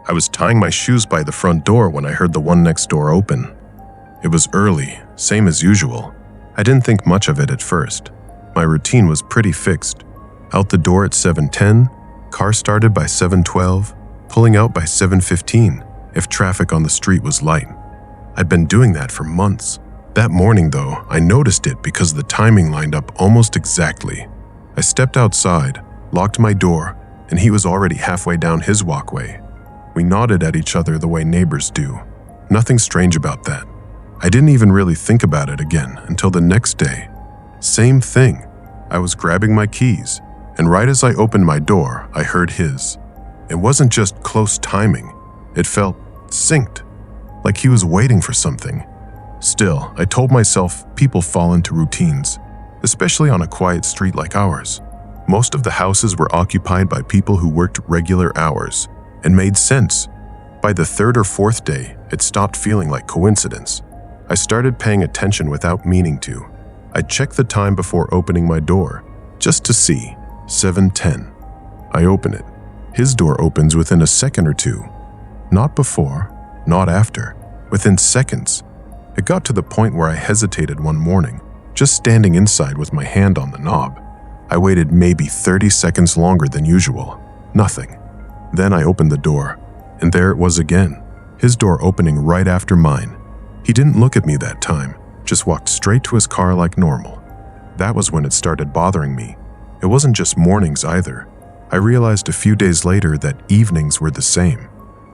I was tying my shoes by the front door when I heard the one next door open. It was early, same as usual. I didn't think much of it at first. My routine was pretty fixed. Out the door at 7:10, car started by 7:12, pulling out by 7:15 if traffic on the street was light. I'd been doing that for months. That morning, though, I noticed it because the timing lined up almost exactly. I stepped outside, locked my door, and he was already halfway down his walkway. We nodded at each other the way neighbors do. Nothing strange about that. I didn't even really think about it again until the next day. Same thing. I was grabbing my keys, and right as I opened my door, I heard his. It wasn't just close timing. It felt synced, like he was waiting for something. Still, I told myself people fall into routines, especially on a quiet street like ours. Most of the houses were occupied by people who worked regular hours, and made sense. By the third or fourth day, it stopped feeling like coincidence. I started paying attention without meaning to. I checked the time before opening my door, just to see. 7:10. I open it. His door opens within a second or two. Not before, not after, within seconds. It got to the point where I hesitated one morning, just standing inside with my hand on the knob. I waited maybe 30 seconds longer than usual. Nothing. Then I opened the door, and there it was again, his door opening right after mine. He didn't look at me that time, just walked straight to his car like normal. That was when it started bothering me. It wasn't just mornings either. I realized a few days later that evenings were the same.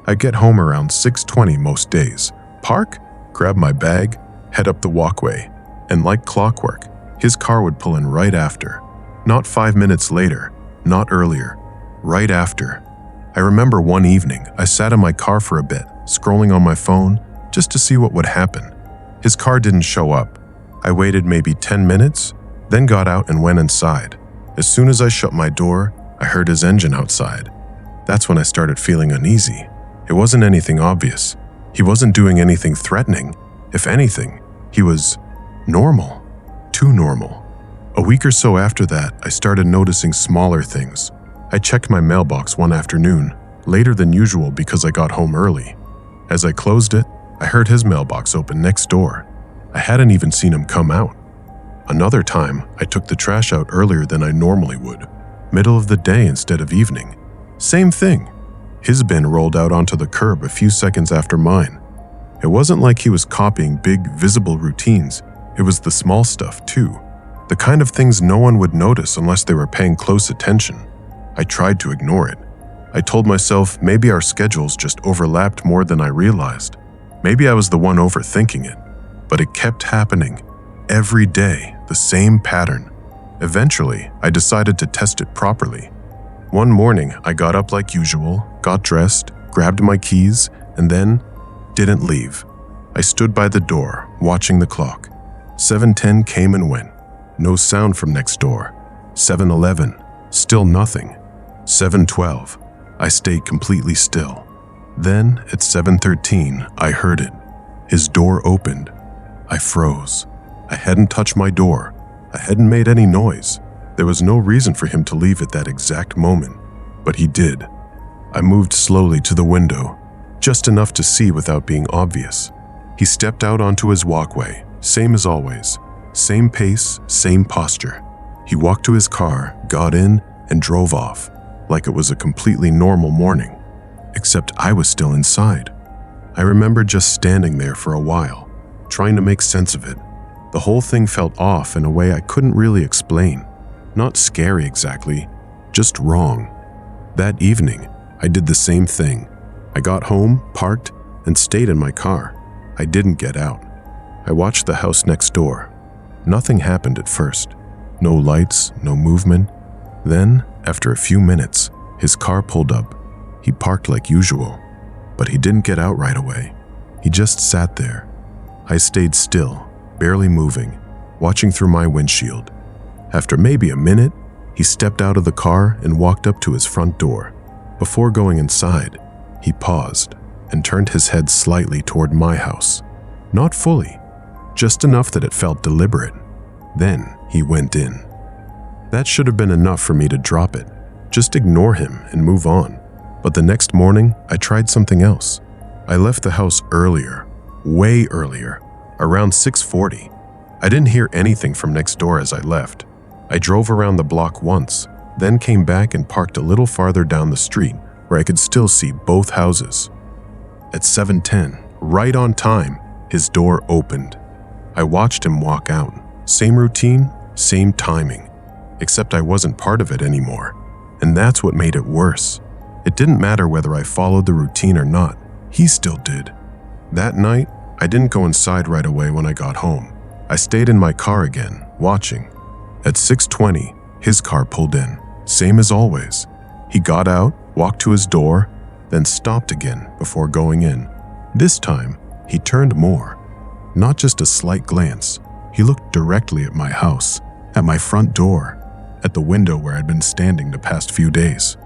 I'd get home around 6:20 most days, park, grab my bag, head up the walkway, and like clockwork, his car would pull in right after. Not 5 minutes later, not earlier, right after. I remember one evening, I sat in my car for a bit, scrolling on my phone, just to see what would happen. His car didn't show up. I waited maybe 10 minutes, then got out and went inside. As soon as I shut my door, I heard his engine outside. That's when I started feeling uneasy. It wasn't anything obvious. He wasn't doing anything threatening. If anything, he was normal. Too normal. A week or so after that, I started noticing smaller things. I checked my mailbox one afternoon, later than usual because I got home early. As I closed it, I heard his mailbox open next door. I hadn't even seen him come out. Another time, I took the trash out earlier than I normally would, middle of the day instead of evening. Same thing. His bin rolled out onto the curb a few seconds after mine. It wasn't like he was copying big, visible routines. It was the small stuff, too. The kind of things no one would notice unless they were paying close attention. I tried to ignore it. I told myself maybe our schedules just overlapped more than I realized. Maybe I was the one overthinking it. But it kept happening. Every day, the same pattern. Eventually, I decided to test it properly. One morning, I got up like usual, got dressed, grabbed my keys, and then didn't leave. I stood by the door, watching the clock. 7:10 came and went. No sound from next door. 7:11, still nothing. 7:12, I stayed completely still. Then, at 7:13, I heard it. His door opened. I froze. I hadn't touched my door. I hadn't made any noise. There was no reason for him to leave at that exact moment, but he did. I moved slowly to the window, just enough to see without being obvious. He stepped out onto his walkway, same as always. Same pace, same posture. He walked to his car, got in, and drove off, like it was a completely normal morning. Except I was still inside. I remember just standing there for a while, trying to make sense of it. The whole thing felt off in a way I couldn't really explain. Not scary exactly, just wrong. That evening, I did the same thing. I got home, parked, and stayed in my car. I didn't get out. I watched the house next door. Nothing happened at first. No lights, no movement. Then, after a few minutes, his car pulled up. He parked like usual, but he didn't get out right away. He just sat there. I stayed still, barely moving, watching through my windshield. After maybe a minute, he stepped out of the car and walked up to his front door. Before going inside, he paused and turned his head slightly toward my house. Not fully, just enough that it felt deliberate. Then he went in. That should have been enough for me to drop it, just ignore him and move on. But the next morning, I tried something else. I left the house earlier, way earlier, around 6:40. I didn't hear anything from next door as I left. I drove around the block once, then came back and parked a little farther down the street where I could still see both houses. At 7:10, right on time, his door opened. I watched him walk out. Same routine, same timing, except I wasn't part of it anymore. And that's what made it worse. It didn't matter whether I followed the routine or not. He still did. That night, I didn't go inside right away when I got home. I stayed in my car again, watching. At 6:20, his car pulled in, same as always. He got out, walked to his door, then stopped again before going in. This time, he turned more. Not just a slight glance. He looked directly at my house, at my front door, at the window where I'd been standing the past few days.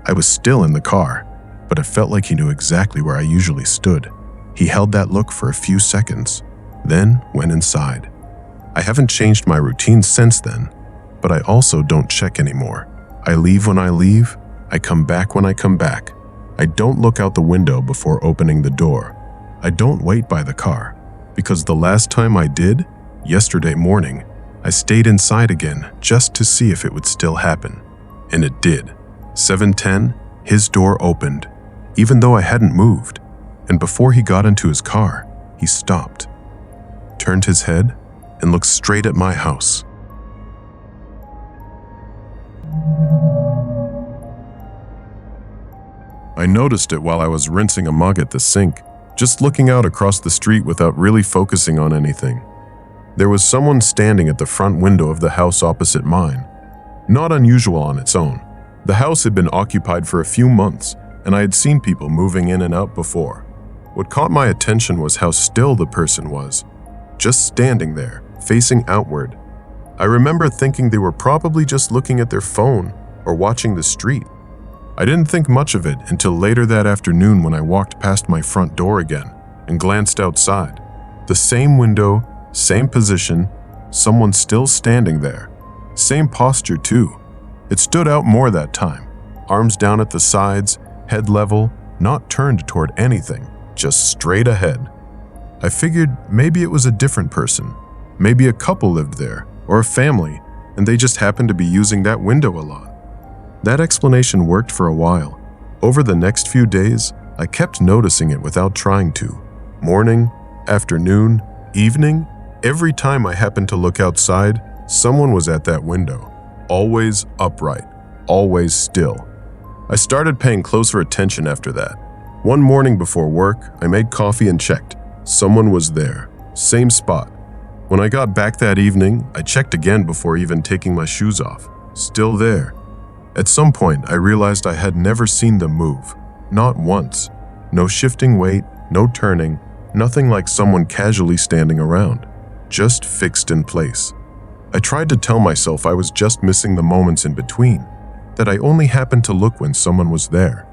I was still in the car, but it felt like he knew exactly where I usually stood. He held that look for a few seconds, then went inside. I haven't changed my routine since then, but I also don't check anymore. I leave when I leave, I come back when I come back. I don't look out the window before opening the door. I don't wait by the car, because the last time I did, yesterday morning, I stayed inside again just to see if it would still happen. And it did. 7:10, his door opened, even though I hadn't moved. And before he got into his car, he stopped, turned his head, and looked straight at my house. I noticed it while I was rinsing a mug at the sink, just looking out across the street without really focusing on anything. There was someone standing at the front window of the house opposite mine. Not unusual on its own. The house had been occupied for a few months, and I had seen people moving in and out before. What caught my attention was how still the person was, just standing there, facing outward. I remember thinking they were probably just looking at their phone or watching the street. I didn't think much of it until later that afternoon when I walked past my front door again and glanced outside. The same window, same position, someone still standing there. Same posture too. It stood out more that time. Arms down at the sides, head level, not turned toward anything, just straight ahead. I figured maybe it was a different person. Maybe a couple lived there, or a family, and they just happened to be using that window a lot. That explanation worked for a while. Over the next few days, I kept noticing it without trying to. Morning, afternoon, evening, every time I happened to look outside, someone was at that window. Always upright, always still. I started paying closer attention after that. One morning before work, I made coffee and checked. Someone was there, same spot. When I got back that evening, I checked again before even taking my shoes off. Still there. At some point, I realized I had never seen them move. Not once. No shifting weight, no turning, nothing like someone casually standing around. Just fixed in place. I tried to tell myself I was just missing the moments in between, that I only happened to look when someone was there.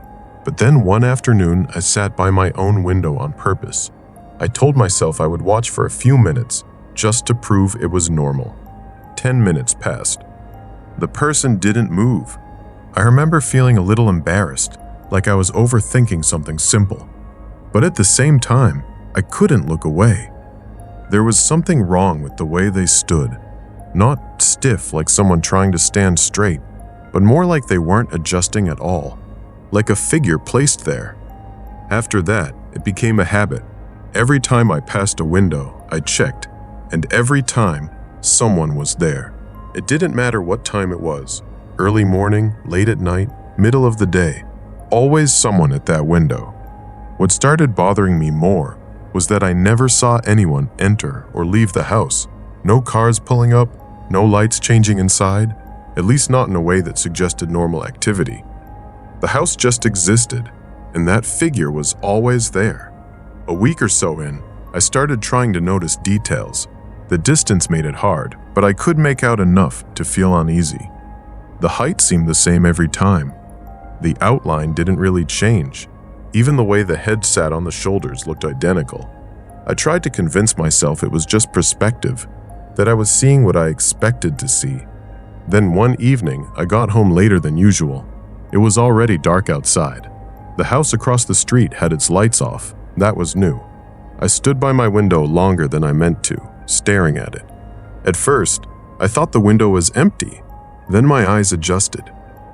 But then one afternoon, I sat by my own window on purpose. I told myself I would watch for a few minutes, just to prove it was normal. 10 minutes passed. The person didn't move. I remember feeling a little embarrassed, like I was overthinking something simple. But at the same time, I couldn't look away. There was something wrong with the way they stood. Not stiff like someone trying to stand straight, but more like they weren't adjusting at all, like a figure placed there. After that, it became a habit. Every time I passed a window, I checked, and every time, someone was there. It didn't matter what time it was, early morning, late at night, middle of the day, always someone at that window. What started bothering me more was that I never saw anyone enter or leave the house. No cars pulling up, no lights changing inside, at least not in a way that suggested normal activity. The house just existed, and that figure was always there. A week or so in, I started trying to notice details. The distance made it hard, but I could make out enough to feel uneasy. The height seemed the same every time. The outline didn't really change. Even the way the head sat on the shoulders looked identical. I tried to convince myself it was just perspective, that I was seeing what I expected to see. Then one evening, I got home later than usual. It was already dark outside. The house across the street had its lights off. That was new. I stood by my window longer than I meant to, staring at it. At first, I thought the window was empty. Then my eyes adjusted.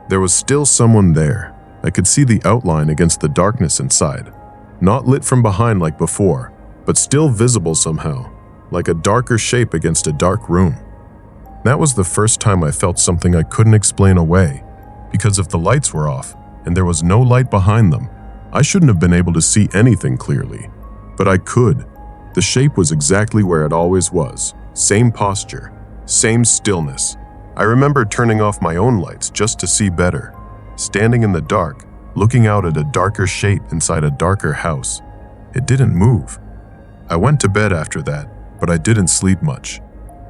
There was still someone there. I could see the outline against the darkness inside. Not lit from behind like before, but still visible somehow, like a darker shape against a dark room. That was the first time I felt something I couldn't explain away, because if the lights were off and there was no light behind them, I shouldn't have been able to see anything clearly. But I could. The shape was exactly where it always was. Same posture, same stillness. I remember turning off my own lights just to see better, standing in the dark, looking out at a darker shape inside a darker house. It didn't move. I went to bed after that, but I didn't sleep much.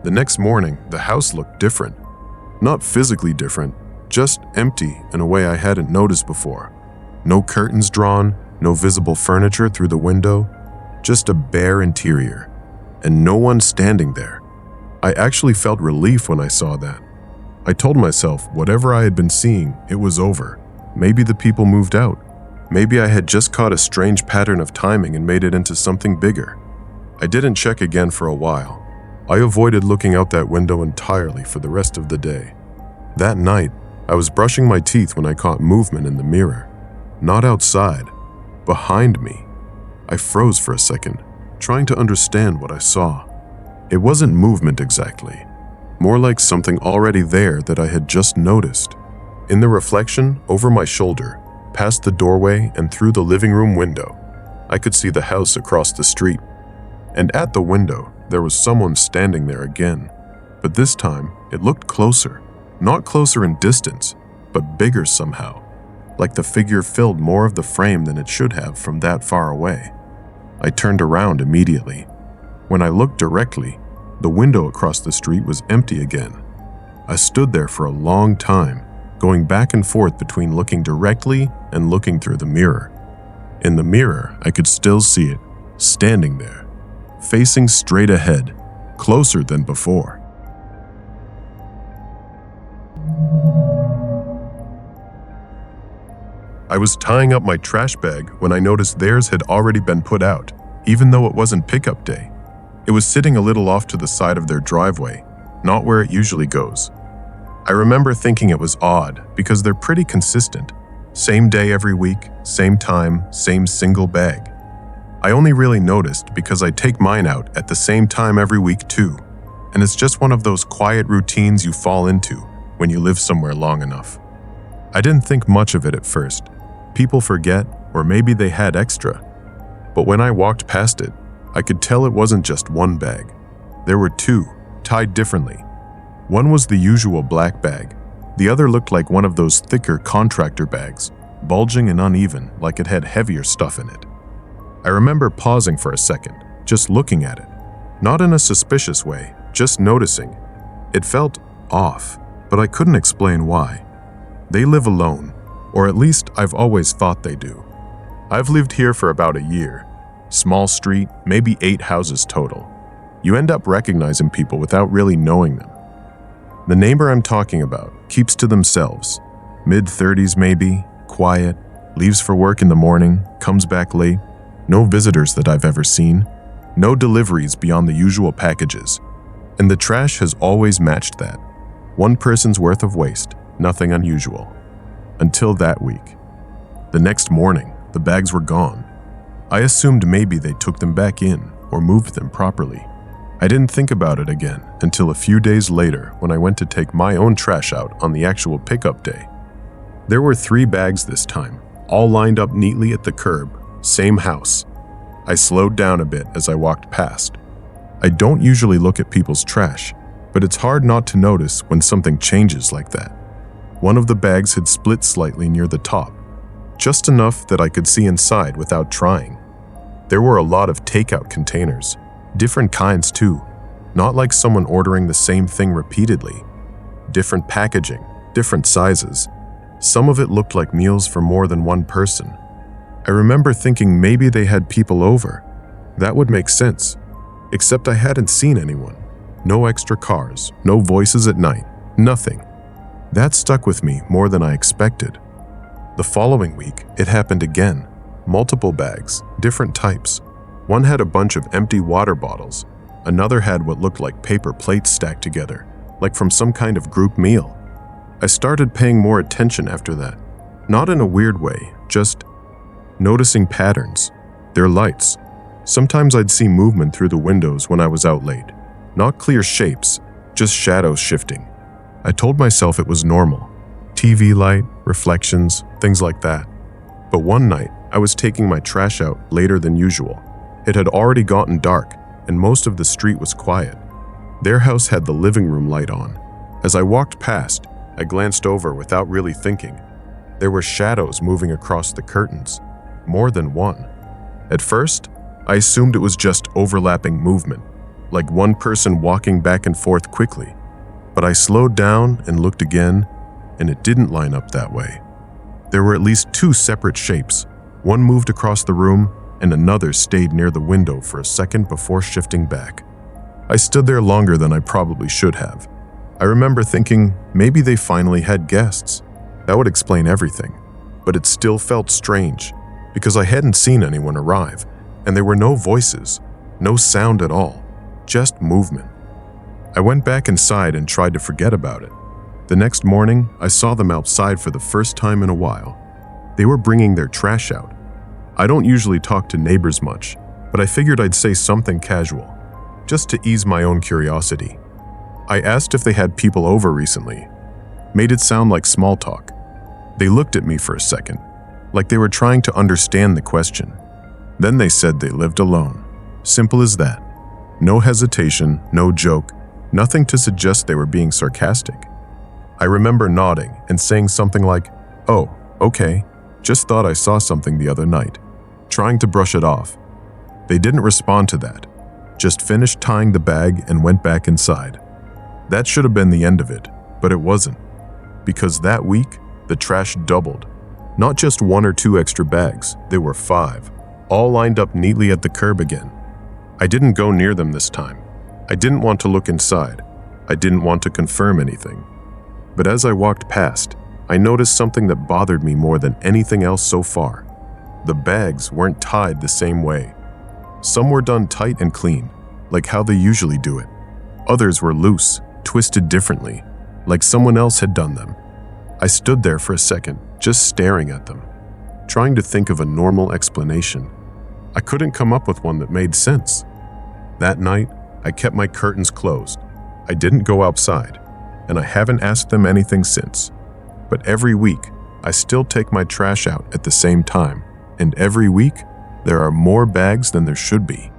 The next morning, the house looked different. Not physically different, just empty in a way I hadn't noticed before. No curtains drawn, no visible furniture through the window, just a bare interior, and no one standing there. I actually felt relief when I saw that. I told myself whatever I had been seeing, it was over. Maybe the people moved out. Maybe I had just caught a strange pattern of timing and made it into something bigger. I didn't check again for a while. I avoided looking out that window entirely for the rest of the day. That night, I was brushing my teeth when I caught movement in the mirror. Not outside, behind me. I froze for a second, trying to understand what I saw. It wasn't movement exactly, more like something already there that I had just noticed. In the reflection, over my shoulder, past the doorway and through the living room window, I could see the house across the street. And at the window, there was someone standing there again. But this time, it looked closer. Not closer in distance, but bigger somehow. Like the figure filled more of the frame than it should have from that far away. I turned around immediately. When I looked directly, the window across the street was empty again. I stood there for a long time, going back and forth between looking directly and looking through the mirror. In the mirror, I could still see it, standing there, facing straight ahead, closer than before. I was tying up my trash bag when I noticed theirs had already been put out, even though it wasn't pickup day. It was sitting a little off to the side of their driveway, not where it usually goes. I remember thinking it was odd because they're pretty consistent. Same day every week, same time, same single bag. I only really noticed because I take mine out at the same time every week too, and it's just one of those quiet routines you fall into when you live somewhere long enough. I didn't think much of it at first. People forget, or maybe they had extra. But when I walked past it, I could tell it wasn't just one bag. There were two, tied differently. One was the usual black bag. The other looked like one of those thicker contractor bags, bulging and uneven, like it had heavier stuff in it. I remember pausing for a second, just looking at it. Not in a suspicious way, just noticing. It felt off, but I couldn't explain why. They live alone, or at least I've always thought they do. I've lived here for about a year. Small street, maybe 8 houses total. You end up recognizing people without really knowing them. The neighbor I'm talking about keeps to themselves. Mid-30s maybe, quiet, leaves for work in the morning, comes back late. No visitors that I've ever seen. No deliveries beyond the usual packages. And the trash has always matched that. One person's worth of waste, nothing unusual. Until that week. The next morning, the bags were gone. I assumed maybe they took them back in or moved them properly. I didn't think about it again until a few days later when I went to take my own trash out on the actual pickup day. There were 3 bags this time, all lined up neatly at the curb, same house. I slowed down a bit as I walked past. I don't usually look at people's trash, but it's hard not to notice when something changes like that. One of the bags had split slightly near the top, just enough that I could see inside without trying. There were a lot of takeout containers, different kinds too, not like someone ordering the same thing repeatedly. Different packaging, different sizes. Some of it looked like meals for more than one person. I remember thinking maybe they had people over. That would make sense, except I hadn't seen anyone. No extra cars, no voices at night, nothing. That stuck with me more than I expected. The following week, it happened again. Multiple bags, different types. One had a bunch of empty water bottles. Another had what looked like paper plates stacked together, like from some kind of group meal. I started paying more attention after that. Not in a weird way, just noticing patterns. Their lights. Sometimes I'd see movement through the windows when I was out late. Not clear shapes, just shadows shifting. I told myself it was normal. TV light, reflections, things like that. But one night, I was taking my trash out later than usual. It had already gotten dark, and most of the street was quiet. Their house had the living room light on. As I walked past, I glanced over without really thinking. There were shadows moving across the curtains, more than one. At first, I assumed it was just overlapping movement, like one person walking back and forth quickly. But I slowed down and looked again, and it didn't line up that way. There were at least two separate shapes. One moved across the room, and another stayed near the window for a second before shifting back. I stood there longer than I probably should have. I remember thinking maybe they finally had guests. That would explain everything. But it still felt strange, because I hadn't seen anyone arrive, and there were no voices, no sound at all, just movement. I went back inside and tried to forget about it. The next morning, I saw them outside for the first time in a while. They were bringing their trash out. I don't usually talk to neighbors much, but I figured I'd say something casual, just to ease my own curiosity. I asked if they had people over recently. Made it sound like small talk. They looked at me for a second, like they were trying to understand the question. Then they said they lived alone. Simple as that. No hesitation, no joke, nothing to suggest they were being sarcastic. I remember nodding and saying something like, "Oh, okay, just thought I saw something the other night," trying to brush it off. They didn't respond to that, just finished tying the bag and went back inside. That should have been the end of it, but it wasn't. Because that week, the trash doubled. Not just 1 or 2 extra bags, there were 5, all lined up neatly at the curb again. I didn't go near them this time. I didn't want to look inside. I didn't want to confirm anything. But as I walked past, I noticed something that bothered me more than anything else so far. The bags weren't tied the same way. Some were done tight and clean, like how they usually do it. Others were loose, twisted differently, like someone else had done them. I stood there for a second, just staring at them, trying to think of a normal explanation. I couldn't come up with one that made sense. That night, I kept my curtains closed. I didn't go outside, and I haven't asked them anything since. But every week, I still take my trash out at the same time, and every week, there are more bags than there should be.